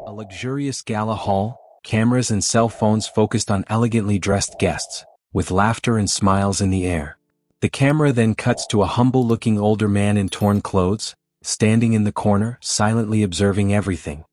A luxurious gala hall, cameras and cell phones focused on elegantly dressed guests, with laughter and smiles in the air. The camera then cuts to a humble-looking older man in torn clothes, standing in the corner, silently observing everything.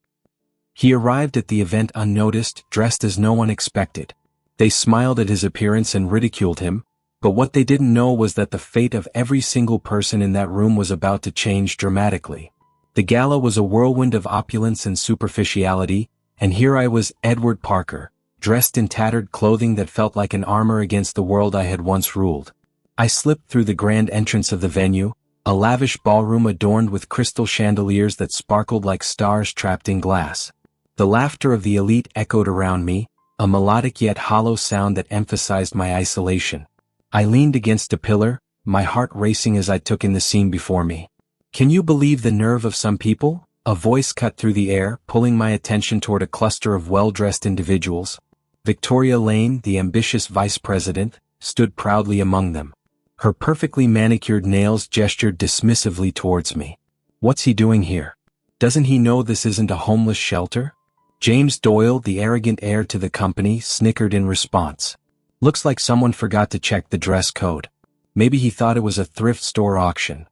He arrived at the event unnoticed, dressed as no one expected. They smiled at his appearance and ridiculed him, but what they didn't know was that the fate of every single person in that room was about to change dramatically. The gala was a whirlwind of opulence and superficiality, and here I was, Edward Parker, dressed in tattered clothing that felt like an armor against the world I had once ruled. I slipped through the grand entrance of the venue, a lavish ballroom adorned with crystal chandeliers that sparkled like stars trapped in glass. The laughter of the elite echoed around me, a melodic yet hollow sound that emphasized my isolation. I leaned against a pillar, my heart racing as I took in the scene before me. "Can you believe the nerve of some people?" A voice cut through the air, pulling my attention toward a cluster of well-dressed individuals. Victoria Lane, the ambitious vice president, stood proudly among them. Her perfectly manicured nails gestured dismissively towards me. "What's he doing here? Doesn't he know this isn't a homeless shelter?" James Doyle, the arrogant heir to the company, snickered in response. "Looks like someone forgot to check the dress code. Maybe he thought it was a thrift store auction."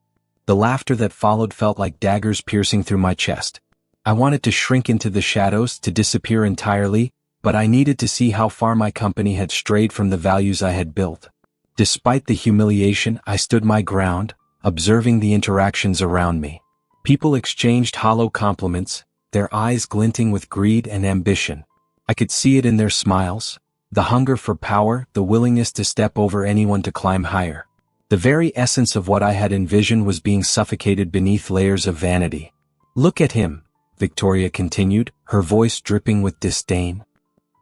The laughter that followed felt like daggers piercing through my chest. I wanted to shrink into the shadows, to disappear entirely, but I needed to see how far my company had strayed from the values I had built. Despite the humiliation, I stood my ground, observing the interactions around me. People exchanged hollow compliments, their eyes glinting with greed and ambition. I could see it in their smiles, the hunger for power, the willingness to step over anyone to climb higher. The very essence of what I had envisioned was being suffocated beneath layers of vanity. "Look at him," Victoria continued, her voice dripping with disdain.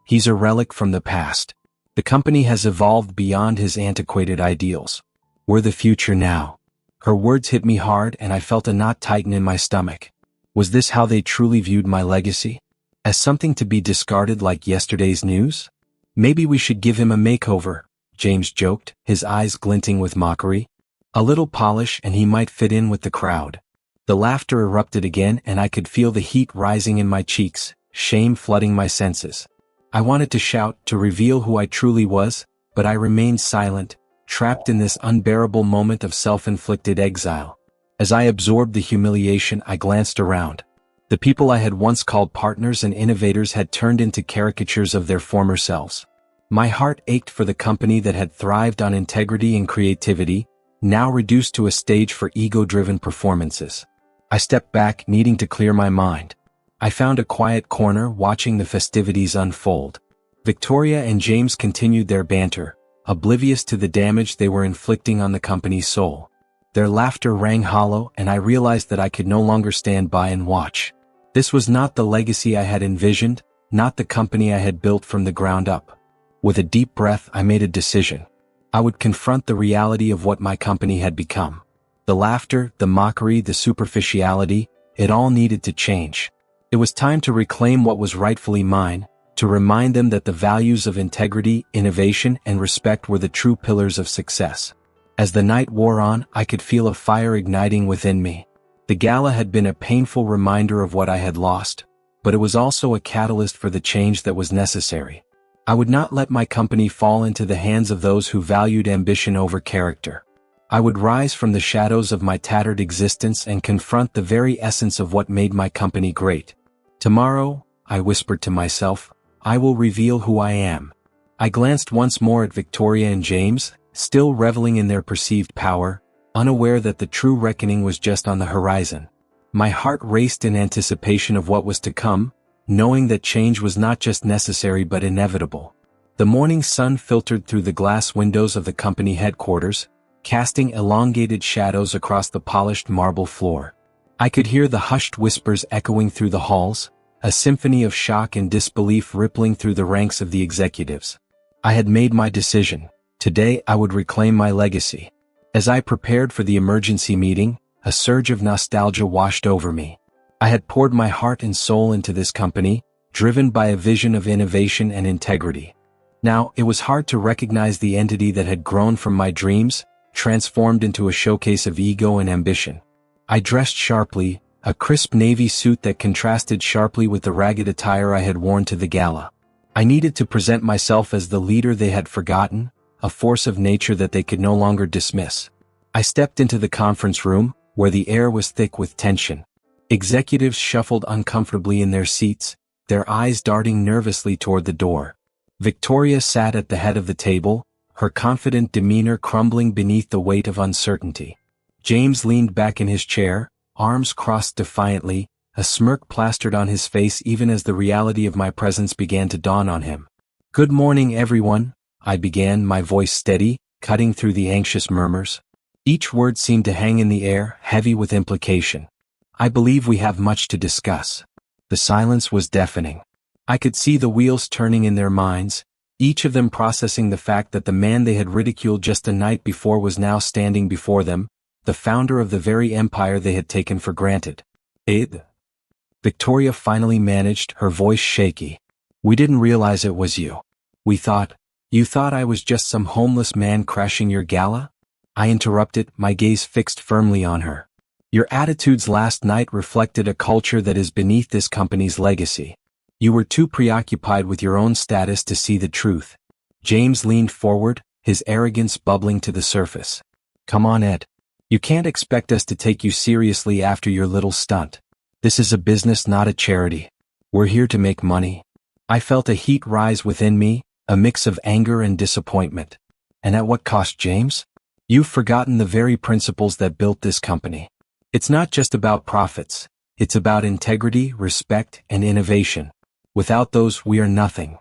"He's a relic from the past. The company has evolved beyond his antiquated ideals. We're the future now." Her words hit me hard and I felt a knot tighten in my stomach. Was this how they truly viewed my legacy? As something to be discarded like yesterday's news? "Maybe we should give him a makeover," James joked, his eyes glinting with mockery. "A little polish and he might fit in with the crowd." The laughter erupted again and I could feel the heat rising in my cheeks, shame flooding my senses. I wanted to shout, to reveal who I truly was, but I remained silent, trapped in this unbearable moment of self-inflicted exile. As I absorbed the humiliation, I glanced around. The people I had once called partners and innovators had turned into caricatures of their former selves. My heart ached for the company that had thrived on integrity and creativity, now reduced to a stage for ego-driven performances. I stepped back, needing to clear my mind. I found a quiet corner, watching the festivities unfold. Victoria and James continued their banter, oblivious to the damage they were inflicting on the company's soul. Their laughter rang hollow, and I realized that I could no longer stand by and watch. This was not the legacy I had envisioned, not the company I had built from the ground up. With a deep breath, I made a decision. I would confront the reality of what my company had become. The laughter, the mockery, the superficiality, it all needed to change. It was time to reclaim what was rightfully mine, to remind them that the values of integrity, innovation, and respect were the true pillars of success. As the night wore on, I could feel a fire igniting within me. The gala had been a painful reminder of what I had lost, but it was also a catalyst for the change that was necessary. I would not let my company fall into the hands of those who valued ambition over character. I would rise from the shadows of my tattered existence and confront the very essence of what made my company great. "Tomorrow," I whispered to myself, "I will reveal who I am." I glanced once more at Victoria and James, still reveling in their perceived power, unaware that the true reckoning was just on the horizon. My heart raced in anticipation of what was to come, knowing that change was not just necessary but inevitable. The morning sun filtered through the glass windows of the company headquarters, casting elongated shadows across the polished marble floor. I could hear the hushed whispers echoing through the halls, a symphony of shock and disbelief rippling through the ranks of the executives. I had made my decision. Today I would reclaim my legacy. As I prepared for the emergency meeting, a surge of nostalgia washed over me. I had poured my heart and soul into this company, driven by a vision of innovation and integrity. Now, it was hard to recognize the entity that had grown from my dreams, transformed into a showcase of ego and ambition. I dressed sharply, a crisp navy suit that contrasted sharply with the ragged attire I had worn to the gala. I needed to present myself as the leader they had forgotten, a force of nature that they could no longer dismiss. I stepped into the conference room, where the air was thick with tension. Executives shuffled uncomfortably in their seats, their eyes darting nervously toward the door. Victoria sat at the head of the table, her confident demeanor crumbling beneath the weight of uncertainty. James leaned back in his chair, arms crossed defiantly, a smirk plastered on his face even as the reality of my presence began to dawn on him. "Good morning, everyone," I began, my voice steady, cutting through the anxious murmurs. Each word seemed to hang in the air, heavy with implication. "I believe we have much to discuss." The silence was deafening. I could see the wheels turning in their minds, each of them processing the fact that the man they had ridiculed just a night before was now standing before them, the founder of the very empire they had taken for granted. Victoria finally managed, her voice shaky. "We didn't realize it was you. You thought I was just some homeless man crashing your gala?" I interrupted, my gaze fixed firmly on her. "Your attitudes last night reflected a culture that is beneath this company's legacy. You were too preoccupied with your own status to see the truth." James leaned forward, his arrogance bubbling to the surface. "Come on, Ed. You can't expect us to take you seriously after your little stunt. This is a business, not a charity. We're here to make money." I felt a heat rise within me, a mix of anger and disappointment. "And at what cost, James? You've forgotten the very principles that built this company. It's not just about profits. It's about integrity, respect, and innovation. Without those, we are nothing."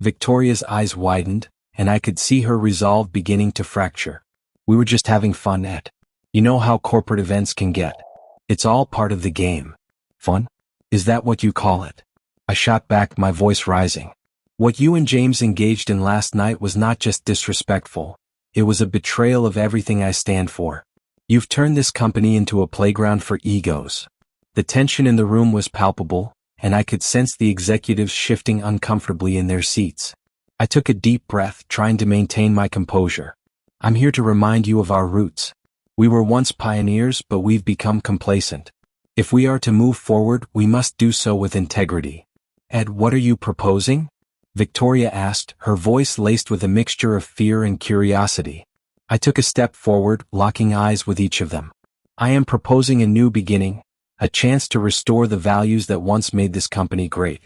Victoria's eyes widened, and I could see her resolve beginning to fracture. "We were just having fun, Ed. You know how corporate events can get. It's all part of the game." "Fun? Is that what you call it?" I shot back, my voice rising. "What you and James engaged in last night was not just disrespectful. It was a betrayal of everything I stand for. You've turned this company into a playground for egos." The tension in the room was palpable, and I could sense the executives shifting uncomfortably in their seats. I took a deep breath, trying to maintain my composure. "I'm here to remind you of our roots. We were once pioneers, but we've become complacent. If we are to move forward, we must do so with integrity." "Ed, what are you proposing?" Victoria asked, her voice laced with a mixture of fear and curiosity. I took a step forward, locking eyes with each of them. "I am proposing a new beginning, a chance to restore the values that once made this company great.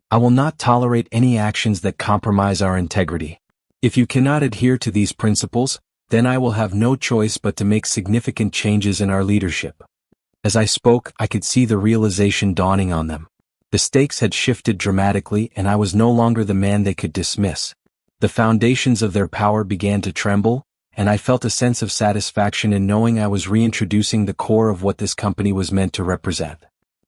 I will not tolerate any actions that compromise our integrity. If you cannot adhere to these principles, then I will have no choice but to make significant changes in our leadership." As I spoke, I could see the realization dawning on them. The stakes had shifted dramatically, and I was no longer the man they could dismiss. The foundations of their power began to tremble, and I felt a sense of satisfaction in knowing I was reintroducing the core of what this company was meant to represent.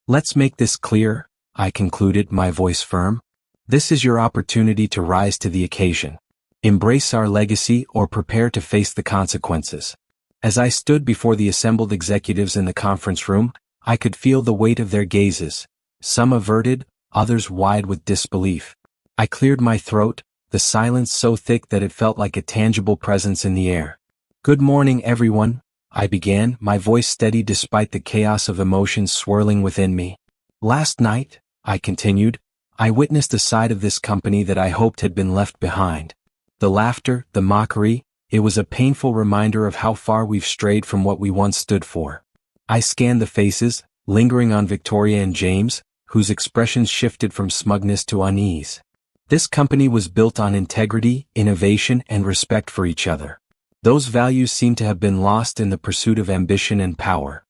"Let's make this clear," I concluded, my voice firm. "This is your opportunity to rise to the occasion. Embrace our legacy or prepare to face the consequences." As I stood before the assembled executives in the conference room, I could feel the weight of their gazes, some averted, others wide with disbelief. I cleared my throat, the silence so thick that it felt like a tangible presence in the air. "Good morning, everyone," I began, my voice steady despite the chaos of emotions swirling within me. "Last night," I continued, "I witnessed a side of this company that I hoped had been left behind. The laughter, the mockery, it was a painful reminder of how far we've strayed from what we once stood for." I scanned the faces, lingering on Victoria and James, whose expressions shifted from smugness to unease. This company was built on integrity, innovation, and respect for each other. Those values seemed to have been lost in the pursuit of ambition and power.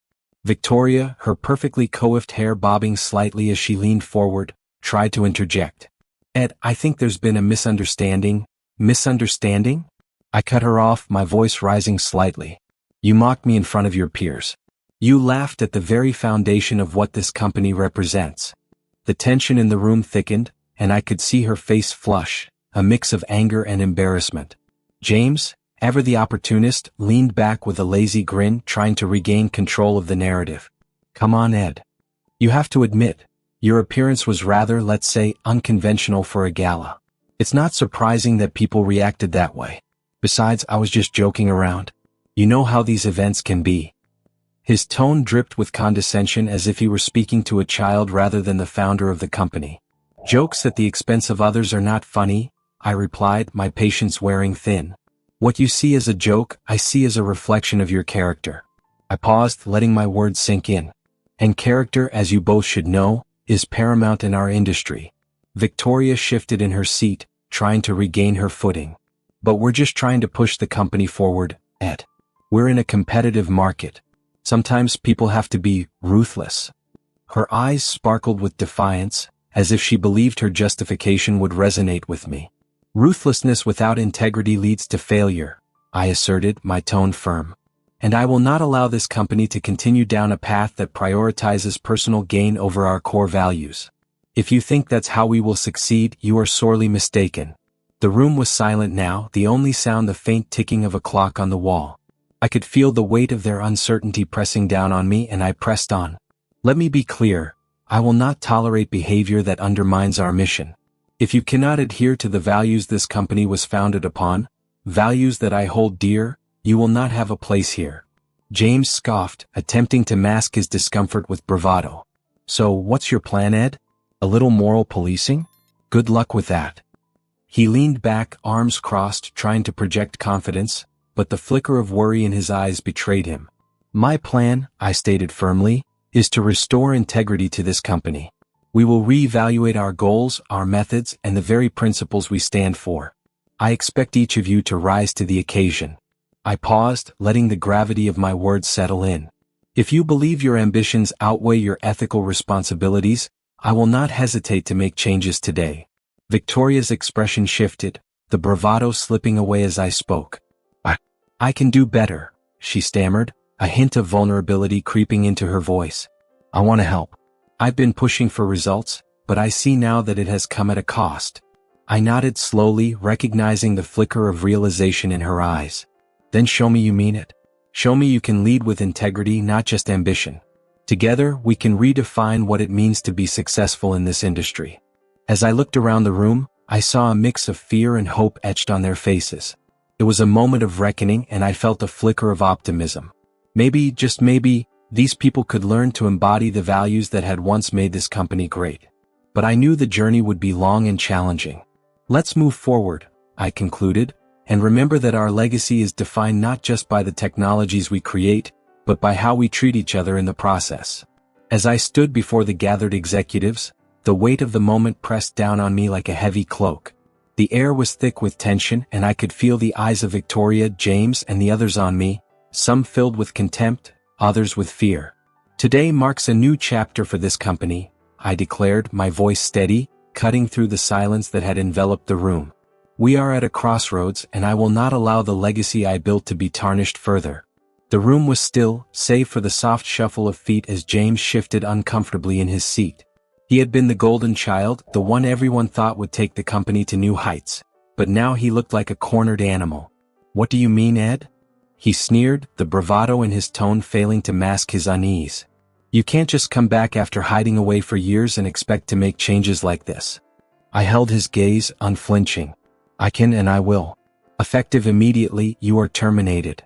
Victoria, her perfectly coiffed hair bobbing slightly as she leaned forward, tried to interject. "Ed, I think there's been a misunderstanding." "Misunderstanding?" I cut her off, my voice rising slightly. "You mocked me in front of your peers. You laughed at the very foundation of what this company represents." The tension in the room thickened, and I could see her face flush, a mix of anger and embarrassment. James, ever the opportunist, leaned back with a lazy grin, trying to regain control of the narrative. "Come on, Ed. You have to admit, your appearance was rather, let's say, unconventional for a gala. It's not surprising that people reacted that way. Besides, I was just joking around. You know how these events can be." His tone dripped with condescension as if he were speaking to a child rather than the founder of the company. "Jokes at the expense of others are not funny," I replied, my patience wearing thin. "What you see as a joke, I see as a reflection of your character." I paused, letting my words sink in. "And character, as you both should know, is paramount in our industry." Victoria shifted in her seat, trying to regain her footing. "But we're just trying to push the company forward, Ed. We're in a competitive market. Sometimes people have to be ruthless." Her eyes sparkled with defiance, as if she believed her justification would resonate with me. "Ruthlessness without integrity leads to failure," I asserted, my tone firm. "And I will not allow this company to continue down a path that prioritizes personal gain over our core values. If you think that's how we will succeed, you are sorely mistaken." The room was silent now, the only sound the faint ticking of a clock on the wall. I could feel the weight of their uncertainty pressing down on me, and I pressed on. "Let me be clear. I will not tolerate behavior that undermines our mission. If you cannot adhere to the values this company was founded upon, values that I hold dear, you will not have a place here." James scoffed, attempting to mask his discomfort with bravado. "So what's your plan, Ed? A little moral policing? Good luck with that." He leaned back, arms crossed, trying to project confidence, but the flicker of worry in his eyes betrayed him. "My plan," I stated firmly, "is to restore integrity to this company. We will reevaluate our goals, our methods, and the very principles we stand for. I expect each of you to rise to the occasion." I paused, letting the gravity of my words settle in. "If you believe your ambitions outweigh your ethical responsibilities, I will not hesitate to make changes today." Victoria's expression shifted, the bravado slipping away as I spoke. I can do better," she stammered, a hint of vulnerability creeping into her voice. "I want to help. I've been pushing for results, but I see now that it has come at a cost." I nodded slowly, recognizing the flicker of realization in her eyes. "Then show me you mean it. Show me you can lead with integrity, not just ambition. Together, we can redefine what it means to be successful in this industry." As I looked around the room, I saw a mix of fear and hope etched on their faces. It was a moment of reckoning, and I felt a flicker of optimism. Maybe, just maybe, these people could learn to embody the values that had once made this company great. But I knew the journey would be long and challenging. "Let's move forward," I concluded, "and remember that our legacy is defined not just by the technologies we create, but by how we treat each other in the process." As I stood before the gathered executives, the weight of the moment pressed down on me like a heavy cloak. The air was thick with tension, and I could feel the eyes of Victoria, James, and the others on me, some filled with contempt, others with fear. "Today marks a new chapter for this company," I declared, my voice steady, cutting through the silence that had enveloped the room. "We are at a crossroads, and I will not allow the legacy I built to be tarnished further." The room was still, save for the soft shuffle of feet as James shifted uncomfortably in his seat. He had been the golden child, the one everyone thought would take the company to new heights, but now he looked like a cornered animal. "What do you mean, Ed?" He sneered, the bravado in his tone failing to mask his unease. "You can't just come back after hiding away for years and expect to make changes like this." I held his gaze, unflinching. "I can and I will. Effective immediately, you are terminated."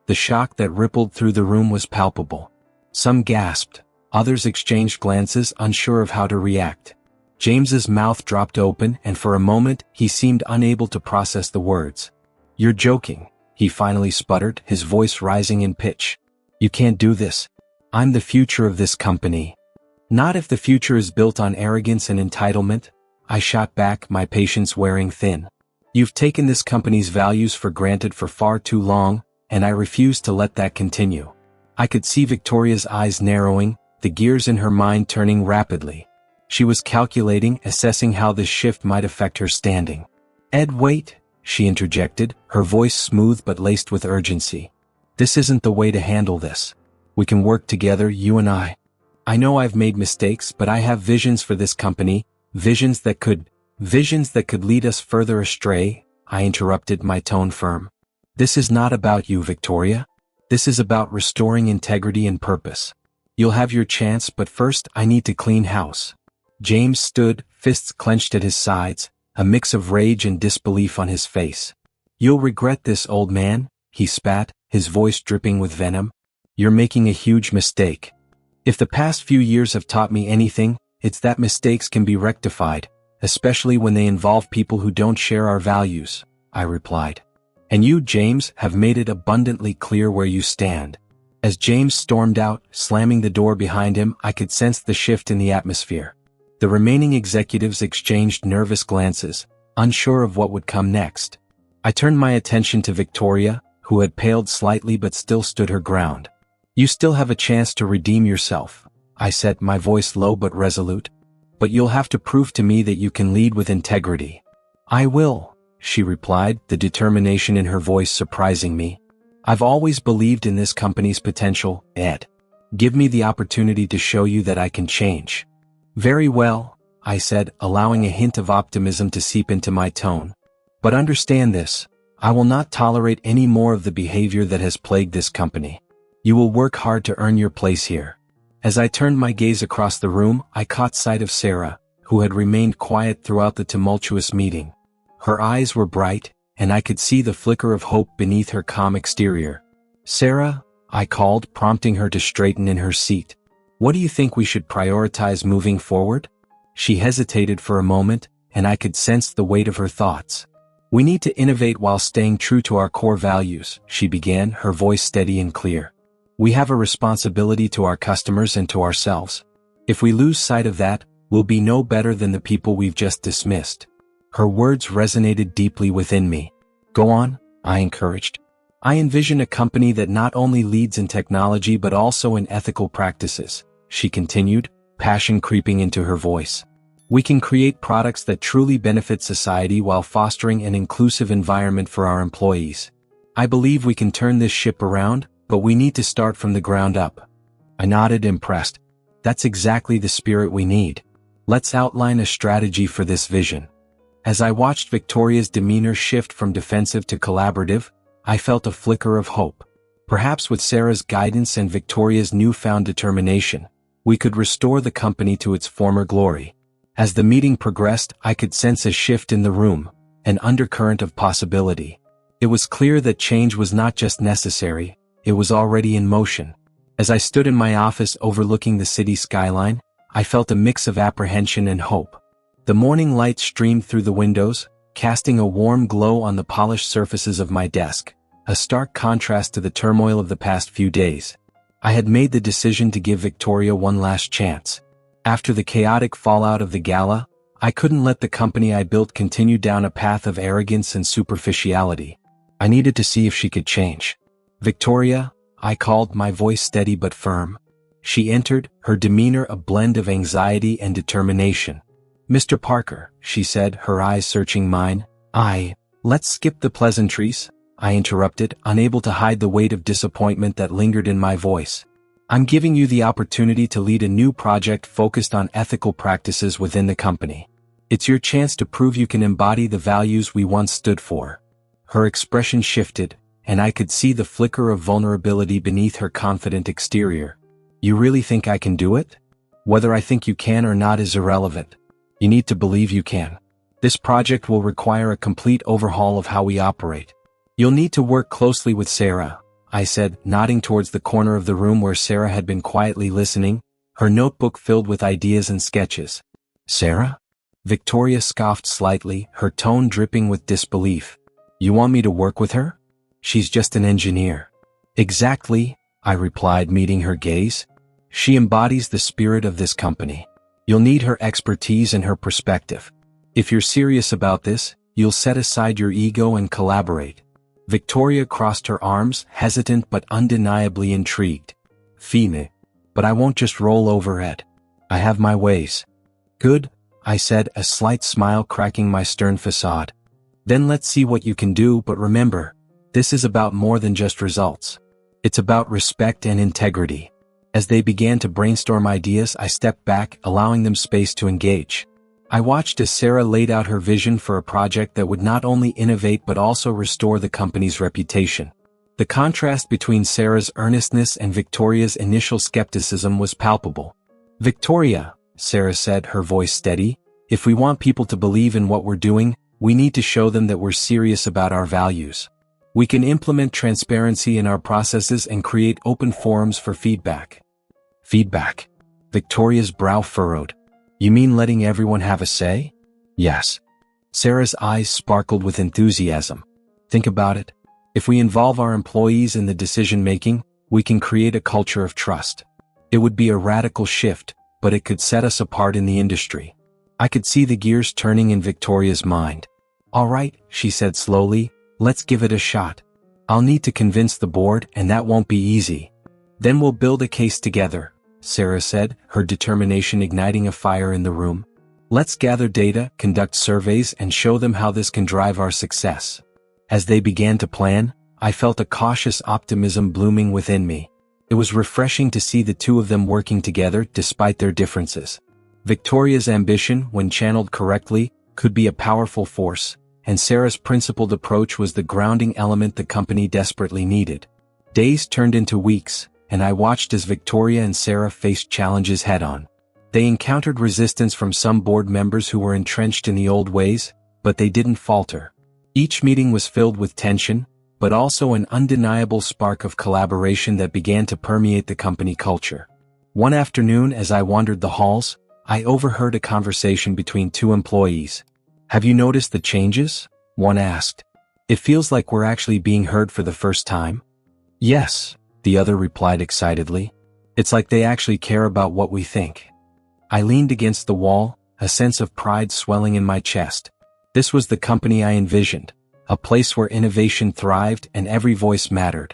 The shock that rippled through the room was palpable. Some gasped. Others exchanged glances, unsure of how to react. James's mouth dropped open, and for a moment, he seemed unable to process the words. "You're joking," he finally sputtered, his voice rising in pitch. "You can't do this. I'm the future of this company." "Not if the future is built on arrogance and entitlement," I shot back, my patience wearing thin. "You've taken this company's values for granted for far too long, and I refuse to let that continue." I could see Victoria's eyes narrowing, the gears in her mind turning rapidly. She was calculating, assessing how this shift might affect her standing. "Ed, wait," she interjected, her voice smooth but laced with urgency. "This isn't the way to handle this. We can work together, you and I. I know I've made mistakes, but I have visions for this company, visions that could lead us further astray," I interrupted, my tone firm. "This is not about you, Victoria. This is about restoring integrity and purpose. You'll have your chance, but first I need to clean house." James stood, fists clenched at his sides, a mix of rage and disbelief on his face. "You'll regret this, old man," he spat, his voice dripping with venom. You're making a huge mistake. If the past few years have taught me anything, it's that mistakes can be rectified, especially when they involve people who don't share our values, I replied. And you, James, have made it abundantly clear where you stand. As James stormed out, slamming the door behind him, I could sense the shift in the atmosphere. The remaining executives exchanged nervous glances, unsure of what would come next. I turned my attention to Victoria, who had paled slightly but still stood her ground. You still have a chance to redeem yourself, I said, my voice low but resolute. But you'll have to prove to me that you can lead with integrity. I will, she replied, the determination in her voice surprising me. I've always believed in this company's potential, Ed. Give me the opportunity to show you that I can change. Very well, I said, allowing a hint of optimism to seep into my tone. But understand this, I will not tolerate any more of the behavior that has plagued this company. You will work hard to earn your place here. As I turned my gaze across the room, I caught sight of Sarah, who had remained quiet throughout the tumultuous meeting. Her eyes were bright, and I could see the flicker of hope beneath her calm exterior. Sarah, I called, prompting her to straighten in her seat. What do you think we should prioritize moving forward? She hesitated for a moment, and I could sense the weight of her thoughts. We need to innovate while staying true to our core values, she began, her voice steady and clear. We have a responsibility to our customers and to ourselves. If we lose sight of that, we'll be no better than the people we've just dismissed. Her words resonated deeply within me. Go on, I encouraged. I envision a company that not only leads in technology but also in ethical practices, she continued, passion creeping into her voice. We can create products that truly benefit society while fostering an inclusive environment for our employees. I believe we can turn this ship around, but we need to start from the ground up. I nodded, impressed. That's exactly the spirit we need. Let's outline a strategy for this vision. As I watched Victoria's demeanor shift from defensive to collaborative, I felt a flicker of hope. Perhaps with Sarah's guidance and Victoria's newfound determination, we could restore the company to its former glory. As the meeting progressed, I could sense a shift in the room, an undercurrent of possibility. It was clear that change was not just necessary, it was already in motion. As I stood in my office overlooking the city skyline, I felt a mix of apprehension and hope. The morning light streamed through the windows, casting a warm glow on the polished surfaces of my desk, a stark contrast to the turmoil of the past few days. I had made the decision to give Victoria one last chance. After the chaotic fallout of the Gala, I couldn't let the company I built continue down a path of arrogance and superficiality. I needed to see if she could change. Victoria, I called, my voice steady but firm. She entered, her demeanor a blend of anxiety and determination. Mr. Parker, she said, her eyes searching mine. Let's skip the pleasantries, I interrupted, unable to hide the weight of disappointment that lingered in my voice. I'm giving you the opportunity to lead a new project focused on ethical practices within the company. It's your chance to prove you can embody the values we once stood for. Her expression shifted, and I could see the flicker of vulnerability beneath her confident exterior. You really think I can do it? Whether I think you can or not is irrelevant. You need to believe you can. This project will require a complete overhaul of how we operate. You'll need to work closely with Sarah, I said, nodding towards the corner of the room where Sarah had been quietly listening, her notebook filled with ideas and sketches. Sarah? Victoria scoffed slightly, her tone dripping with disbelief. You want me to work with her? She's just an engineer. Exactly, I replied, meeting her gaze. She embodies the spirit of this company. You'll need her expertise and her perspective. If you're serious about this, you'll set aside your ego and collaborate. Victoria crossed her arms, hesitant but undeniably intrigued. Fine. But I won't just roll over, Ed. I have my ways. Good, I said, a slight smile cracking my stern facade. Then let's see what you can do, but remember, this is about more than just results. It's about respect and integrity. As they began to brainstorm ideas, I stepped back, allowing them space to engage. I watched as Sarah laid out her vision for a project that would not only innovate but also restore the company's reputation. The contrast between Sarah's earnestness and Victoria's initial skepticism was palpable. Victoria, Sarah said, her voice steady, if we want people to believe in what we're doing, we need to show them that we're serious about our values. We can implement transparency in our processes and create open forums for feedback. Feedback. Victoria's brow furrowed. You mean letting everyone have a say? Yes. Sarah's eyes sparkled with enthusiasm. Think about it. If we involve our employees in the decision-making, we can create a culture of trust. It would be a radical shift, but it could set us apart in the industry. I could see the gears turning in Victoria's mind. All right, she said slowly, let's give it a shot. I'll need to convince the board, and that won't be easy. Then we'll build a case together, Sarah said, her determination igniting a fire in the room. Let's gather data, conduct surveys, and show them how this can drive our success. As they began to plan, I felt a cautious optimism blooming within me. It was refreshing to see the two of them working together despite their differences. Victoria's ambition, when channeled correctly, could be a powerful force, and Sarah's principled approach was the grounding element the company desperately needed. Days turned into weeks, and I watched as Victoria and Sarah faced challenges head-on. They encountered resistance from some board members who were entrenched in the old ways, but they didn't falter. Each meeting was filled with tension, but also an undeniable spark of collaboration that began to permeate the company culture. One afternoon, as I wandered the halls, I overheard a conversation between two employees. Have you noticed the changes? One asked. It feels like we're actually being heard for the first time. Yes, the other replied excitedly. It's like they actually care about what we think. I leaned against the wall, a sense of pride swelling in my chest. This was the company I envisioned, a place where innovation thrived and every voice mattered.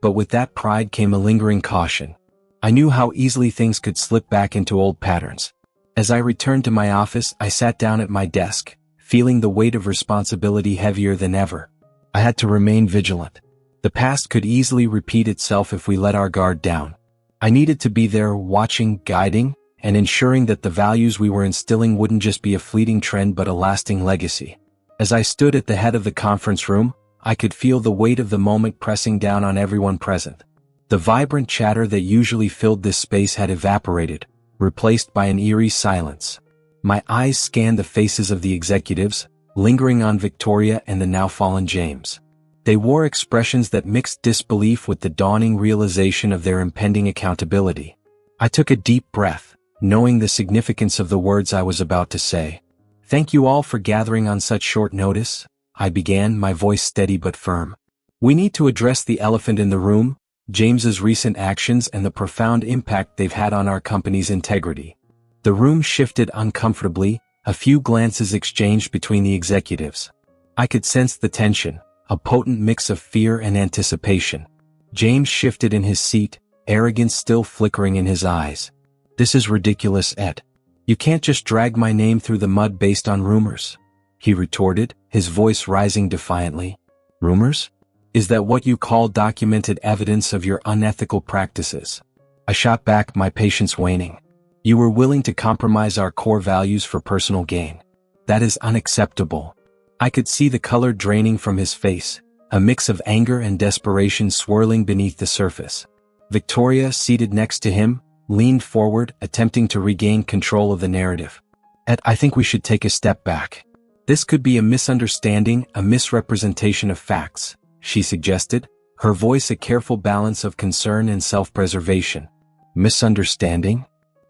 But with that pride came a lingering caution. I knew how easily things could slip back into old patterns. As I returned to my office, I sat down at my desk, feeling the weight of responsibility heavier than ever. I had to remain vigilant. The past could easily repeat itself if we let our guard down. I needed to be there, watching, guiding, and ensuring that the values we were instilling wouldn't just be a fleeting trend but a lasting legacy. As I stood at the head of the conference room, I could feel the weight of the moment pressing down on everyone present. The vibrant chatter that usually filled this space had evaporated, replaced by an eerie silence. My eyes scanned the faces of the executives, lingering on Victoria and the now-fallen James. They wore expressions that mixed disbelief with the dawning realization of their impending accountability. I took a deep breath, knowing the significance of the words I was about to say. Thank you all for gathering on such short notice, I began, my voice steady but firm. We need to address the elephant in the room, James's recent actions and the profound impact they've had on our company's integrity. The room shifted uncomfortably, a few glances exchanged between the executives. I could sense the tension, a potent mix of fear and anticipation. James shifted in his seat, arrogance still flickering in his eyes. This is ridiculous, Ed. You can't just drag my name through the mud based on rumors, he retorted, his voice rising defiantly. Rumors? Is that what you call documented evidence of your unethical practices? I shot back, my patience waning. You were willing to compromise our core values for personal gain. That is unacceptable. I could see the color draining from his face, a mix of anger and desperation swirling beneath the surface. Victoria, seated next to him, leaned forward, attempting to regain control of the narrative. Ed, I think we should take a step back. This could be a misunderstanding, a misrepresentation of facts, she suggested, her voice a careful balance of concern and self-preservation. Misunderstanding?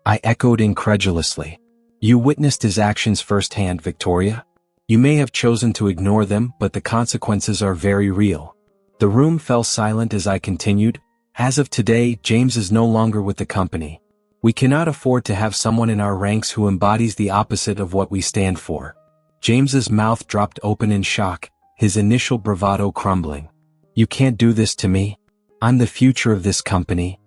I echoed incredulously. You witnessed his actions firsthand, Victoria. You may have chosen to ignore them, but the consequences are very real. The room fell silent as I continued. As of today, James is no longer with the company. We cannot afford to have someone in our ranks who embodies the opposite of what we stand for. James's mouth dropped open in shock, his initial bravado crumbling. You can't do this to me. I'm the future of this company.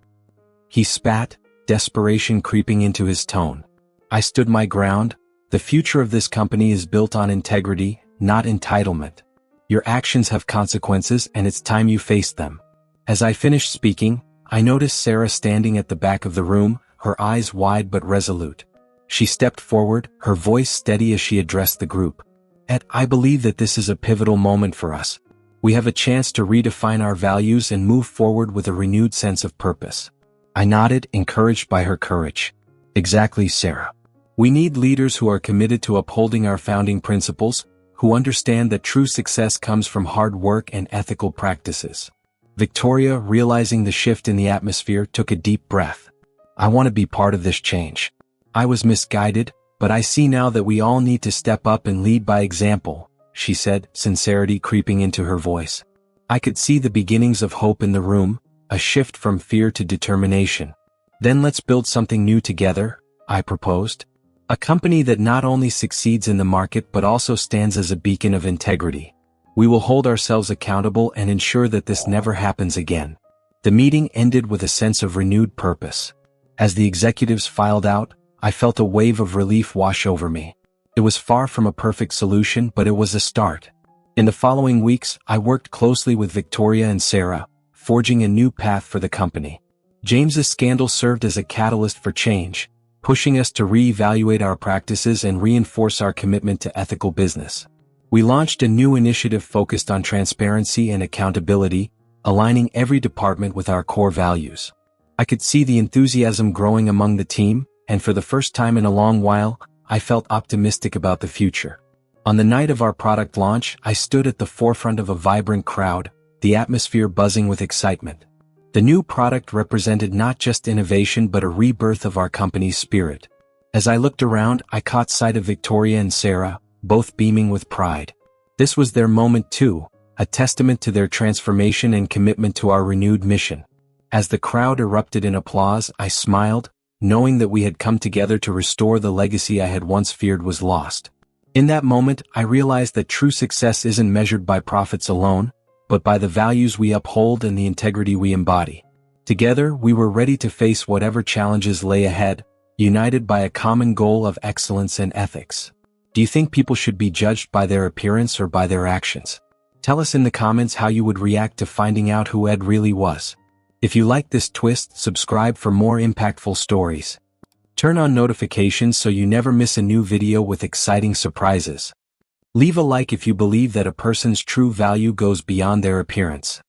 He spat, desperation creeping into his tone. I stood my ground. The future of this company is built on integrity, not entitlement. Your actions have consequences, and it's time you faced them. As I finished speaking, I noticed Sarah standing at the back of the room, her eyes wide but resolute. She stepped forward, her voice steady as she addressed the group. Ed, I believe that this is a pivotal moment for us. We have a chance to redefine our values and move forward with a renewed sense of purpose. I nodded, encouraged by her courage. Exactly, Sarah. We need leaders who are committed to upholding our founding principles, who understand that true success comes from hard work and ethical practices. Victoria, realizing the shift in the atmosphere, took a deep breath. I want to be part of this change. I was misguided, but I see now that we all need to step up and lead by example, she said, sincerity creeping into her voice. I could see the beginnings of hope in the room, a shift from fear to determination. Then let's build something new together, I proposed. A company that not only succeeds in the market but also stands as a beacon of integrity. We will hold ourselves accountable and ensure that this never happens again. The meeting ended with a sense of renewed purpose. As the executives filed out, I felt a wave of relief wash over me. It was far from a perfect solution, but it was a start. In the following weeks, I worked closely with Victoria and Sarah, forging a new path for the company. James's scandal served as a catalyst for change, pushing us to reevaluate our practices and reinforce our commitment to ethical business. We launched a new initiative focused on transparency and accountability, aligning every department with our core values. I could see the enthusiasm growing among the team, and for the first time in a long while, I felt optimistic about the future. On the night of our product launch, I stood at the forefront of a vibrant crowd, the atmosphere buzzing with excitement. The new product represented not just innovation but a rebirth of our company's spirit. As I looked around, I caught sight of Victoria and Sarah, both beaming with pride. This was their moment too, a testament to their transformation and commitment to our renewed mission. As the crowd erupted in applause, I smiled, knowing that we had come together to restore the legacy I had once feared was lost. In that moment, I realized that true success isn't measured by profits alone, but by the values we uphold and the integrity we embody. Together, we were ready to face whatever challenges lay ahead, united by a common goal of excellence and ethics. Do you think people should be judged by their appearance or by their actions? Tell us in the comments how you would react to finding out who Ed really was. If you like this twist, subscribe for more impactful stories. Turn on notifications so you never miss a new video with exciting surprises. Leave a like if you believe that a person's true value goes beyond their appearance.